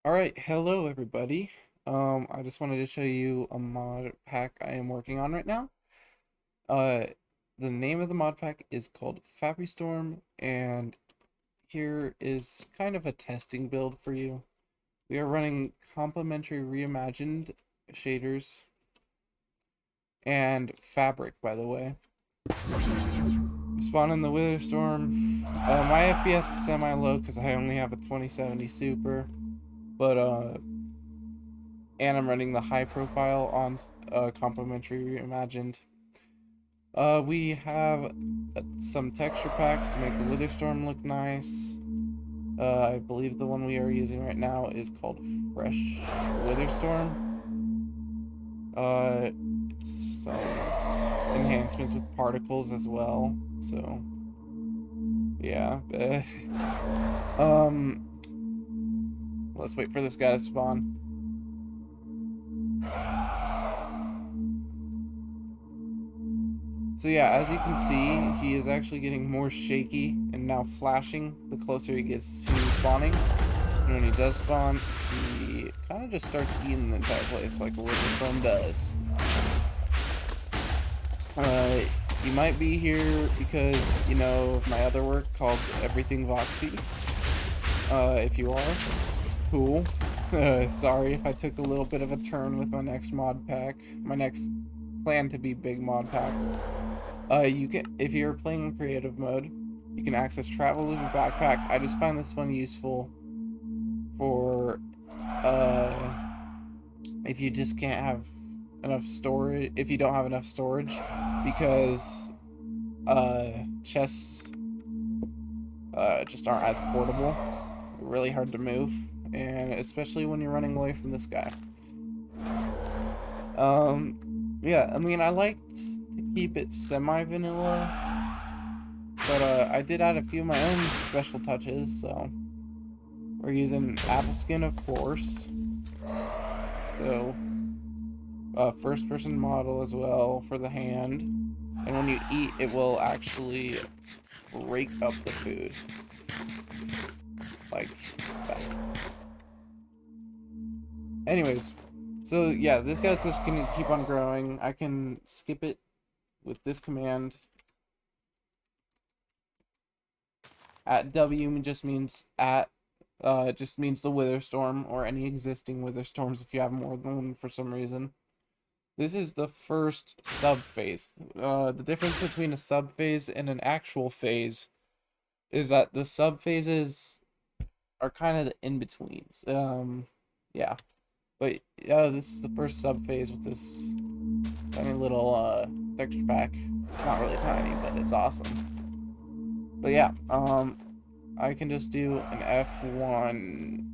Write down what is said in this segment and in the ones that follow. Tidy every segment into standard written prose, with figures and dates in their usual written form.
Alright, hello everybody. I just wanted to show you a mod pack I am working on right now. Uh, the name of the mod pack is called Fabristorm, and here is kind of a testing build for you. We are running complementary reimagined shaders and fabric, by the way. Spawn in the Witherstorm. My FPS is semi-low because I only have a 2070 Super, but and I'm running the high profile on complimentary reimagined. We have some texture packs to make the Witherstorm look nice. I believe the one we are using right now is called Fresh Witherstorm. Some enhancements with particles as well. So yeah. Let's wait for this guy to spawn. So yeah, as you can see, he is actually getting more shaky and now flashing the closer he gets to spawning. And when he does spawn, he kind of just starts eating the entire place like a Witherstorm does. You might be here because, you know, of my other work called Everything Voxy. If you are, it's cool. Sorry if I took a little bit of a turn with my next mod pack. My next plan to be big mod pack. You can, if you're playing in creative mode, you can access Traveler's Backpack. I just find this one useful for if you just can't have enough storage, if you don't have enough storage, because chests just aren't as portable. Really hard to move, and especially when you're running away from this guy. Yeah, I mean, I like to keep it semi-vanilla, but I did add a few of my own special touches. So we're using apple skin, of course. So first-person model as well for the hand, and when you eat, it will actually rake up the food like that. Anyways, so yeah, this guy's just gonna keep on growing. I can skip it with this command. At W just means at, it just means the Witherstorm or any existing Witherstorms if you have more than one for some reason. This is the first sub-phase. The difference between a sub-phase and an actual phase is that the sub-phases are kind of the in-betweens. Yeah. But this is the first sub-phase with this tiny little texture pack. It's not really tiny, but it's awesome. But yeah, I can just do an F1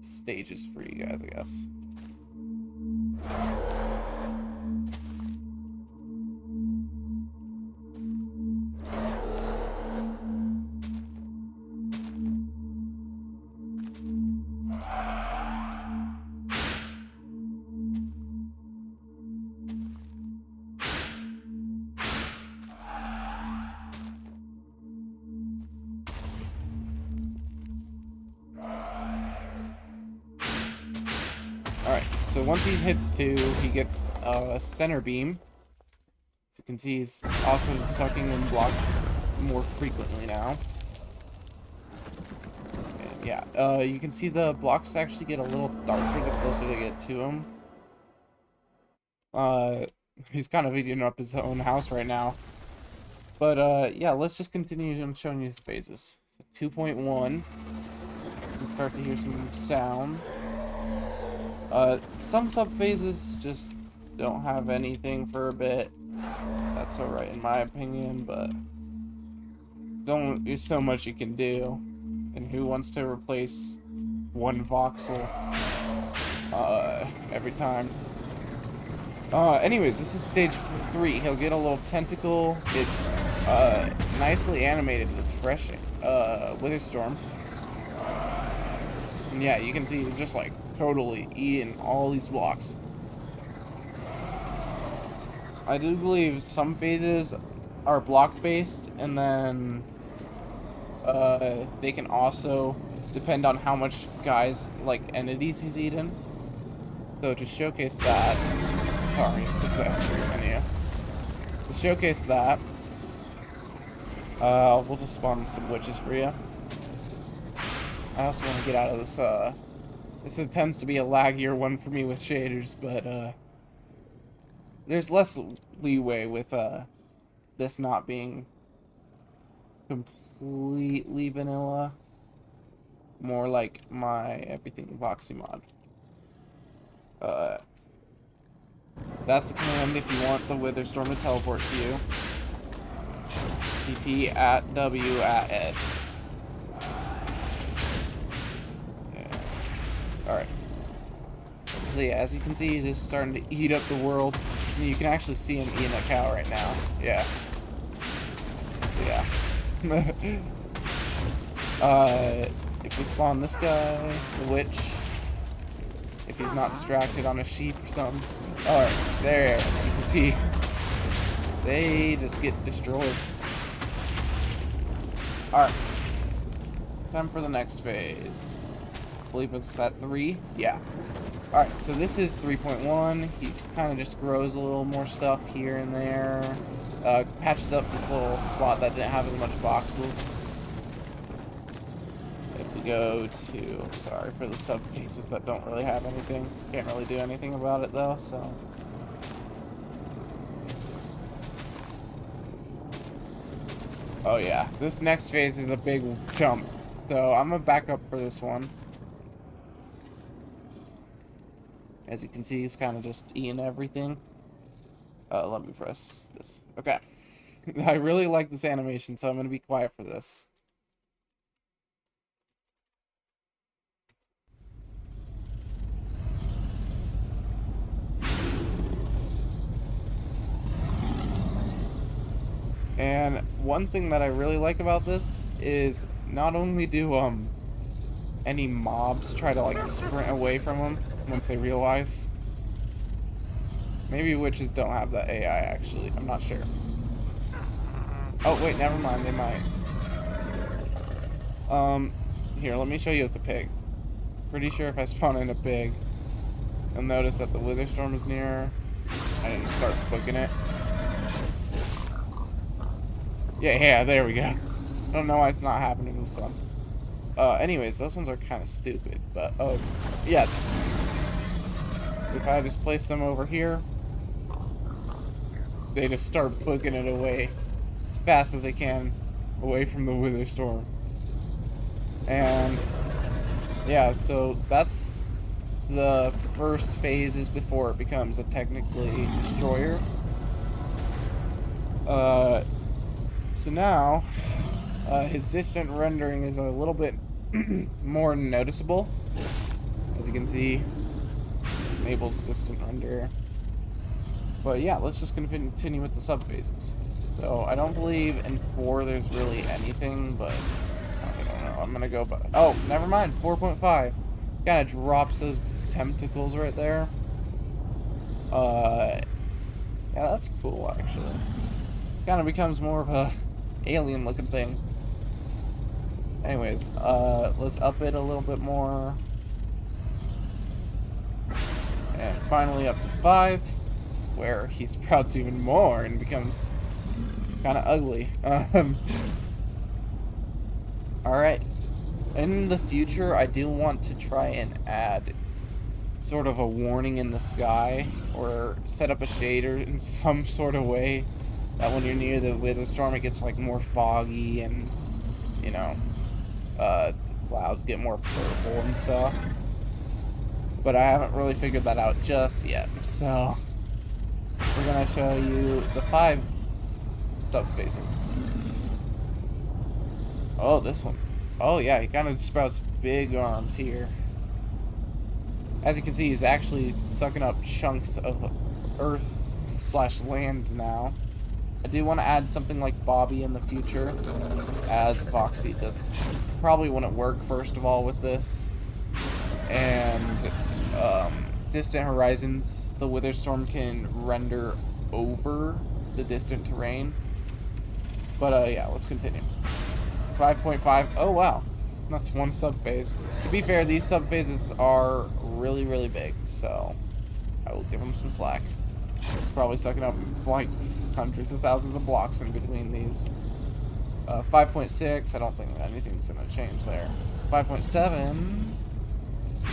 stages for you guys, I guess. Alright, so once he hits 2, he gets a center beam. So you can see he's also sucking in blocks more frequently now. And yeah, you can see the blocks actually get a little darker the closer they get to him. He's kind of eating up his own house right now. But yeah, let's just continue on showing you the phases. So 2.1, you can start to hear some sound. Some sub-phases just don't have anything for a bit. That's alright in my opinion, but there's so much you can do. And who wants to replace one voxel every time? Anyways, this is stage 3. He'll get a little tentacle. It's nicely animated with fresh Witherstorm. And yeah, you can see he's just like totally eating all these blocks. I do believe some phases are block based, and then they can also depend on how much guys, like, entities he's eaten. So to showcase that, sorry, menu. To showcase that, we'll just spawn some witches for you. I also want to get out of this, this tends to be a laggier one for me with shaders, but, there's less leeway with, this not being completely vanilla. More like my everything voxy mod. That's the command if you want the Witherstorm to teleport to you. TP at W at S. Yeah. Alright. So yeah, as you can see, he's just starting to eat up the world. And you can actually see him eating a cow right now. Yeah. Yeah. If we spawn this guy, the witch, if he's not distracted on a sheep or something. Alright, there, you can see they just get destroyed. Alright, time for the next phase. I believe it's at 3. Yeah. Alright, so this is 3.1. He kind of just grows a little more stuff here and there. Patches up this little spot that didn't have as much voxels. If we go to, sorry for the subfaces that don't really have anything. Can't really do anything about it though, so. Oh yeah, this next phase is a big jump. So I'm gonna back up for this one. As you can see, he's kind of just eating everything. Let me press this. Okay. I really like this animation, so I'm gonna be quiet for this. And one thing that I really like about this is not only do any mobs try to like sprint away from him once they realize. Maybe witches don't have that AI actually. I'm not sure. Oh wait, never mind. They might. Here, let me show you with the pig. Pretty sure if I spawn in a pig, you'll notice that the Witherstorm is near. I didn't start clicking it. Yeah, there we go. I don't know why it's not happening with some. Anyways, those ones are kind of stupid, but, yeah. If I just place them over here, they just start booking it away as fast as they can away from the Witherstorm. And, yeah, so that's the first phases before it becomes a technically destroyer. So now, his distant rendering is a little bit more noticeable. As you can see, enables distant render. But yeah, let's just continue with the subphases. So I don't believe in 4 there's really anything, but I don't know. I'm gonna go by. Oh, never mind. 4.5 kind of drops those tentacles right there. Yeah, that's cool actually. Kind of becomes more of a alien looking thing. Anyways, let's up it a little bit more. And finally up to 5, where he sprouts even more and becomes kind of ugly. Alright. In the future, I do want to try and add sort of a warning in the sky, or set up a shader in some sort of way that when you're near the Witherstorm, it gets like more foggy and, you know, the clouds get more purple and stuff. But I haven't really figured that out just yet, so we're gonna show you the 5 subphases. Oh, this one. Oh yeah, he kind of sprouts big arms here. As you can see, he's actually sucking up chunks of earth/land now. I do want to add something like Bobby in the future, as Foxy does probably wouldn't work first of all with this. And Distant Horizons, the Witherstorm can render over the distant terrain. But yeah, let's continue. 5.5. Oh wow, That's one subphase. To be fair, these subphases are really, really big, so I will give them some slack. It's probably sucking up like hundreds of thousands of blocks in between these. 5.6, I don't think anything's going to change there. 5.7, 8,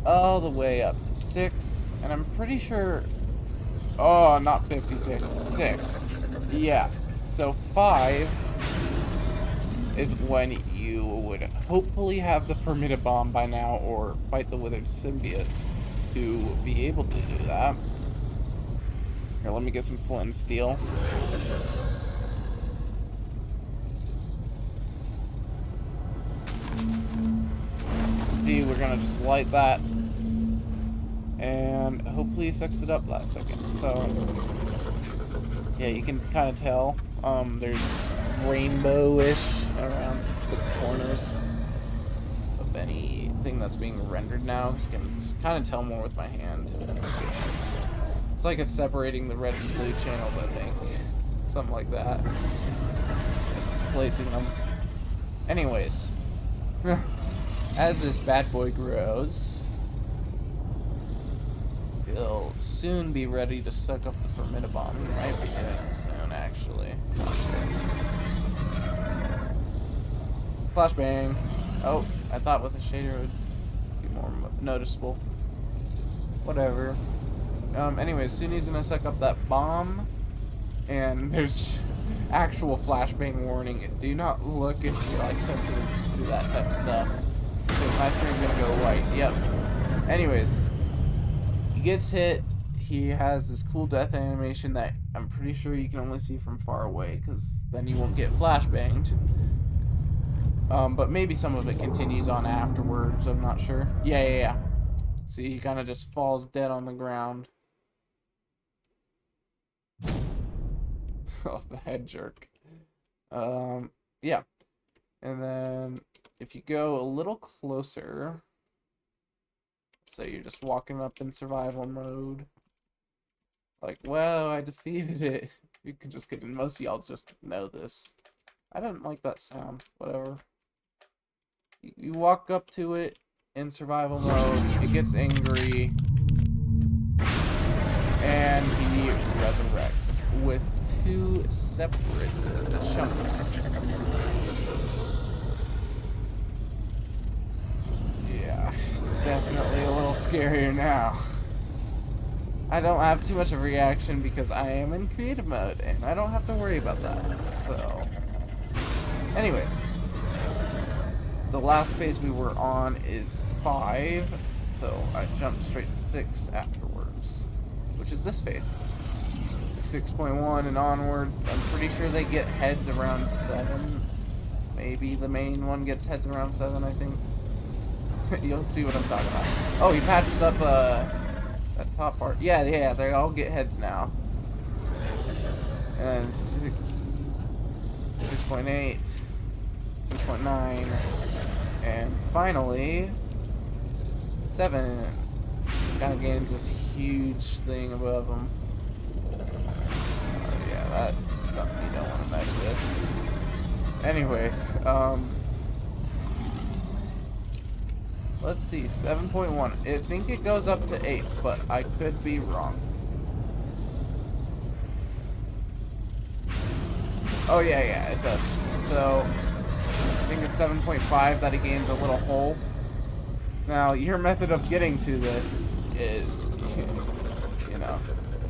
all the way up to 6, and I'm pretty sure, oh, not 56, 6. Yeah, so 5 is when you would hopefully have the permitted bomb by now, or fight the withered symbiote to be able to do that. Here, let me get some flint and steel. As you can see, we're gonna just light that, and hopefully it sucks it up last second. So yeah, you can kind of tell there's rainbow-ish around the corners of anything that's being rendered now. You can kind of tell more with my hand. It's like it's separating the red and blue channels, I think. Something like that. It's placing them. Anyways, as this bad boy grows, he'll soon be ready to suck up the permitted bomb. He might be doing it soon, actually. Flashbang. Oh, I thought with a shader it would be more noticeable. Whatever. Anyways, soon he's gonna suck up that bomb, and there's actual flashbang warning. Do not look if you're like sensitive to that type of stuff, because my screen's gonna go white. Yep. Anyways, he gets hit. He has this cool death animation that I'm pretty sure you can only see from far away, because then you won't get flashbanged. But maybe some of it continues on afterwards. I'm not sure. Yeah. See, he kind of just falls dead on the ground. Oh, the head jerk. Yeah. And then if you go a little closer, say you're just walking up in survival mode, like, well, I defeated it. You can just get in. Most of y'all just know this. I didn't like that sound. Whatever. You walk up to it in survival mode, it gets angry, and he resurrects with 2 separate chunks. Yeah, it's definitely a little scarier now. I don't have too much of a reaction because I am in creative mode, and I don't have to worry about that, so... Anyways, the last phase we were on is 5, so I jumped straight to 6 afterwards, which is this phase. 6.1 and onwards. I'm pretty sure they get heads around 7. Maybe the main one gets heads around 7, I think. You'll see what I'm talking about. Oh, he patches up that top part. Yeah, they all get heads now. And 6.8, 6.9, and finally 7. Kind of gains this huge thing above him. Yeah, that's something you don't want to mess with. Anyways, let's see, 7.1. I think it goes up to 8, but I could be wrong. Oh yeah, it does. So I think it's 7.5 that he gains a little hole. Now, your method of getting to this is, you know,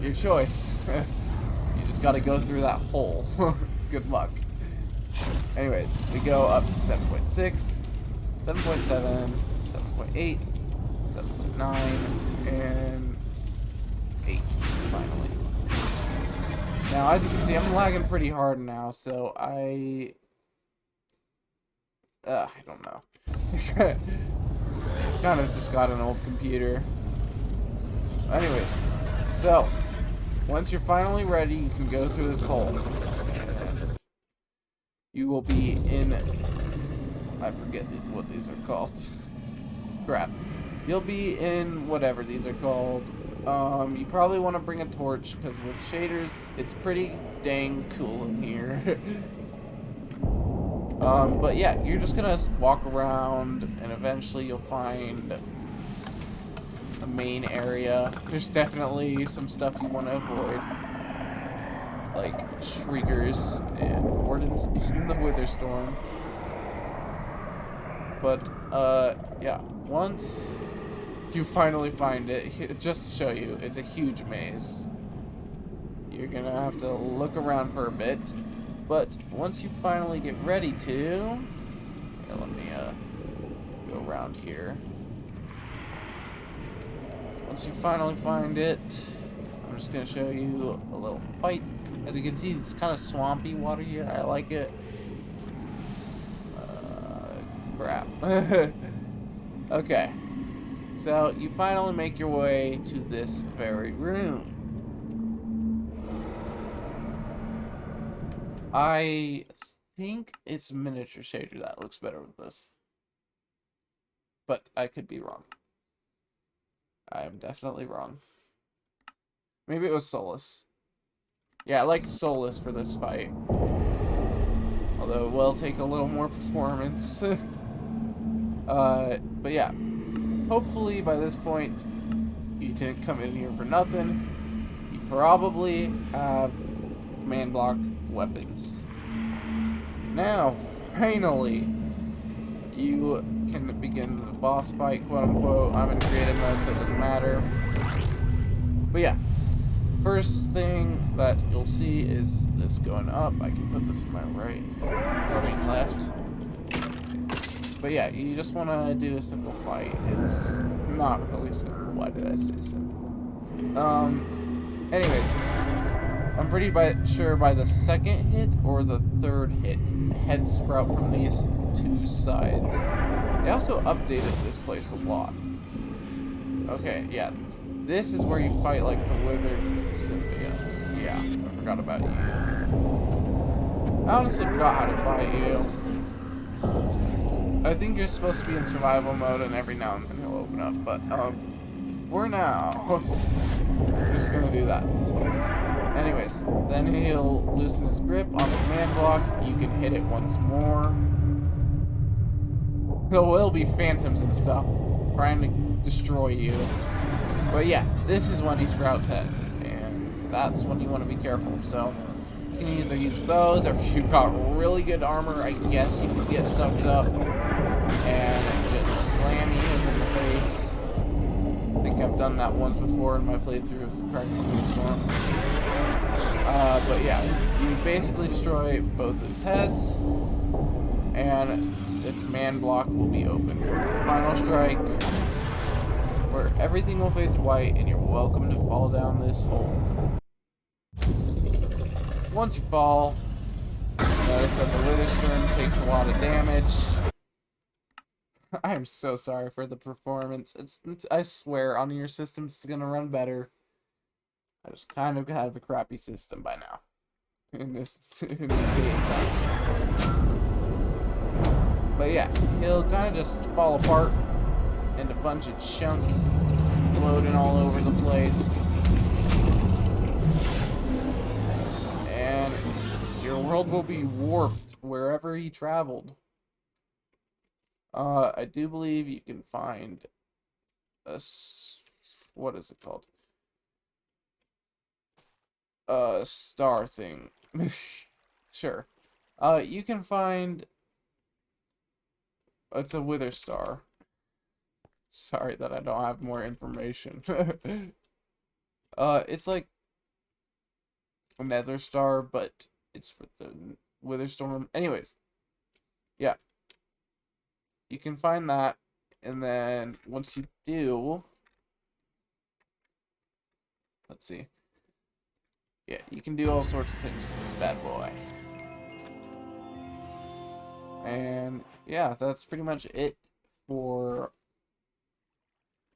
your choice. You just gotta go through that hole. Good luck. Anyways, we go up to 7.6, 7.7, 7.8, 7.9, and 8, finally. Now, as you can see, I'm lagging pretty hard now, so I don't know. Kind of just got an old computer. Anyways, so once you're finally ready, you can go through this hole. And you will be in, I forget what these are called. Crap. You'll be in whatever these are called. You probably want to bring a torch, because with shaders, it's pretty dang cool in here. But yeah, you're just gonna walk around, and eventually you'll find the main area. There's definitely some stuff you want to avoid, like shriekers and wardens in the Wither Storm. But, yeah, once you finally find it, just to show you, it's a huge maze. You're gonna have to look around for a bit, but once you finally get ready to, here, let me, go around here. Once you finally find it, I'm just gonna show you a little fight. As you can see, it's kind of swampy water here. I like it. Crap. Okay. So, you finally make your way to this very room. I think it's miniature shader that looks better with this. But I could be wrong. I am definitely wrong. Maybe it was Solus. Yeah, I like Solus for this fight. Although it will take a little more performance. But yeah. Hopefully by this point, you didn't come in here for nothing. You probably have command block weapons. Now, finally, you can begin the boss fight, quote unquote. I'm in creative mode, so it doesn't matter. But yeah, first thing that you'll see is this going up. I can put this in my right and left. But yeah, you just want to do a simple fight. It's not really simple. Why did I say simple? Anyways, I'm pretty sure by the second hit or the third hit, heads sprout from these two sides. They also updated this place a lot. Okay, yeah. This is where you fight like the withered symbiote. Yeah, I forgot about you. I honestly forgot how to fight you. I think you're supposed to be in survival mode, and every now and then he'll open up, but, for now, I'm just gonna do that. Anyways, then he'll loosen his grip on the command block. You can hit it once more. There will be phantoms and stuff trying to destroy you. But yeah, this is when he sprouts heads, and that's when you want to be careful. So you can either use bows, or if you've got really good armor, I guess you can get sucked up and just slam you in the face. I think I've done that once before in my playthrough of Fabristorm. But yeah, you basically destroy both his heads, and the command block will be open for the final strike, where everything will fade to white, and you're welcome to fall down this hole. Once you fall, notice that the Witherstorm takes a lot of damage. I am so sorry for the performance. I swear, on your system, it's gonna run better. I just kind of have a crappy system by now. In this game. But yeah, he'll kind of just fall apart into a bunch of chunks, floating all over the place. And your world will be warped wherever he traveled. I do believe you can find a... what is it called? Star thing. Sure. You can find... it's a wither star. Sorry that I don't have more information. It's like a nether star, but it's for the wither storm. Anyways, yeah. You can find that, and then once you do... let's see. Yeah, you can do all sorts of things with this bad boy. And yeah, that's pretty much it for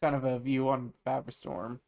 kind of a view on Fabristorm.